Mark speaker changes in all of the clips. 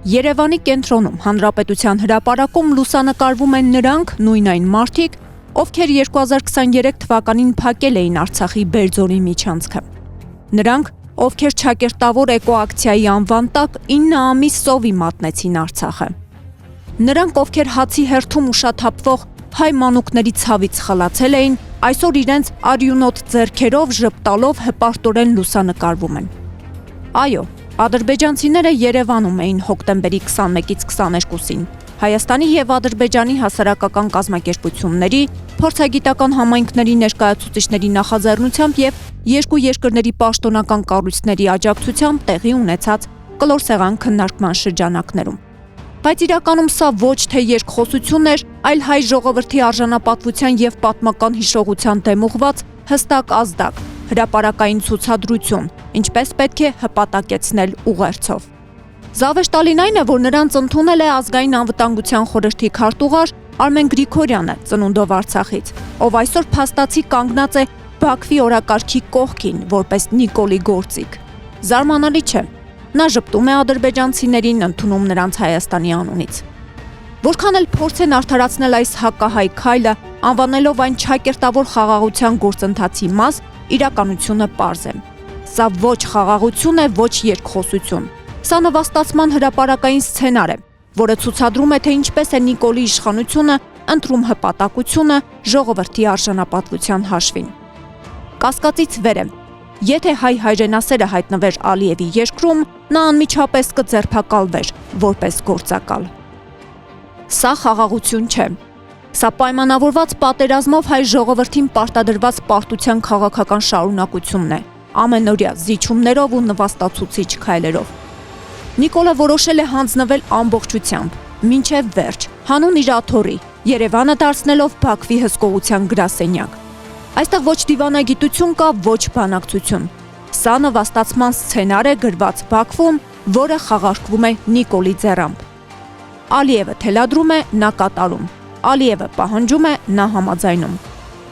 Speaker 1: Երևանի կենտրոնում Հանրապետության հրապարակում լուսանկարվում են նրանք, նույն այն մարդիկ, ովքեր 2023 թվականին փակել էին Արցախի Բերձորի միջանցքը։ Նրանք, ովքեր ճակերտավոր էկոակցիայի անվան տակ 9 ամիս սովի մատնեցին Արցախը։ Նրանք, ովքեր հացի հերթում ուշաթափվող հայ մանուկների ցավից խլացել էին, այսօր իրենց արյունոտ ձեռքերով ժպտալով հպարտորեն լուսանկարվում են։ Այո, ադրբեջանցիները Երևանում էին հոկտեմբերի 21-ից 22-ին։ Հայաստանի եւ Ադրբեջանի հասարակական կազմակերպությունների, փորձագիտական համայնքների ներկայացուցիչների նախաձեռնությամբ եւ երկու երկրների պաշտոնական կառույցների աջակցությամբ տեղի ունեցած կլոր քննարկման շրջանակներում։ Բայց իրականում սա ոչ թե երկխոսություն էր, այլ հայ ժողովրդի արժանապատվության եւ պատմական հիշողության դեմ ուղղված հստակ ազդակ, հրապարակային ցուցադրություն, ինչպես պետք է հպատակեցնել ուղերձով։ Զավեշտալին այն է, որ նրանց ընդունել է Ազգային անվտանգության խորհրդի քարտուղար Արմեն Գրիգորյանը ծնունդով Արցախից, ով այսօր փաստացի կանգնած է Բաքվի օրակարգի կողքին, որպես Նիկոլի գործիք։ Զարմանալի չէ, նա ժպտում է ադրբեջանցիներին, ընդունում նրանց Հայաստանի անունից։ Որքան էլ փորձեն արդարացնել այս հակահայ քայլը, անվանելով այն ճակերտավոր խաղաղության գործընթացի մաս, իրականությունը պարզ է։ Սա ոչ խաղաղություն է, ոչ երկխոսություն։ Սա նվաստացման հրապարակային սցենար է, որը ցուցադրում է, թե ինչպես է Նիկոլի իշխանությունը ընտրում հպատակությունը ժողովրդի արժանապատվության հաշվին։ Կասկածից վեր է, եթե հայ հայրենասերը հայտնվեր Ալիևի երկրում, նա անմիջապես կձերբակալվեր որպես գործակալ։ Սա խաղաղություն չէ։ Սա պայմանավորված պատերազմով հայ ժողովրդին պարտադրված պարտության քաղաքական շարունակությունն է, ամենօրյա զիջումներով ու նվաստացուցիչ քայլերով։ Նիկոլը որոշել է հանձնվել ամբողջությամբ, մինչև վերջ, հանուն իր աթոռի, Երևանը դարձնելով Բաքվի հսկողության գրասենյակ։ Այստեղ ոչ դիվանագիտություն կա, ոչ բանակցություն։ Սա նվաստացման սցենար է գրված Բաքվում, որը խաղարկվում է Նիկոլի ձեռամբ։ Ալիևը թելադրում է, նա կատարում։ Ալիևը պահանջում է, նա համաձայնում։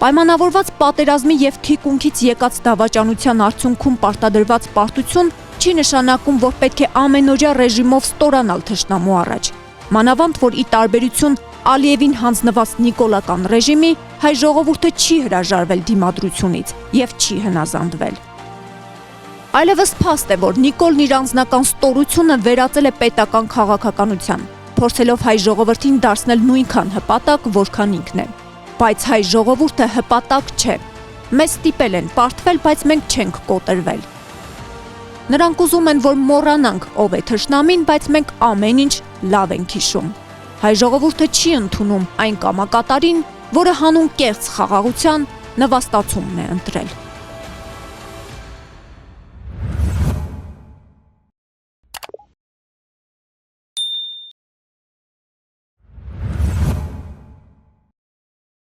Speaker 1: Պայմանավորված պատերազմի եւ թիկունքից եկած դավաճանության արդյունքում պարտադրված պարտություն չի նշանակում, որ պետք է ամենօրյա ռեժիմով ստորանալ թշնամու առաջ։ Մանավանդ, որ ի տարբերություն Ալիևին հանձնված նիկոլական ռեժիմի, հայ ժողովուրդը չի հրաժարվել դիմադրությունից եւ չի հնազանդվել։ Այլևս փաստ է, որ Նիկոլն իր անձնական ստորությունը վերածել է պետական քաղաքականության, փորձելով հայ ժողովրդին դարձնել նույնքան հպատակ, որքան ինքն է։ Բայց հայ ժողովուրդը հպատակ չէ։ Մեզ ստիպել են պարտվել, բայց մենք չենք կոտրվել։ Նրանք ուզում են, որ մոռանանք ով է թշնամին, բայց մենք ամեն ինչ լավ ենք հիշում։ Հայ ժողովուրդը չի ընդունում այն կամակատարին, որը հանուն կեղծ խաղաղության նվաստացումն է ընտրել։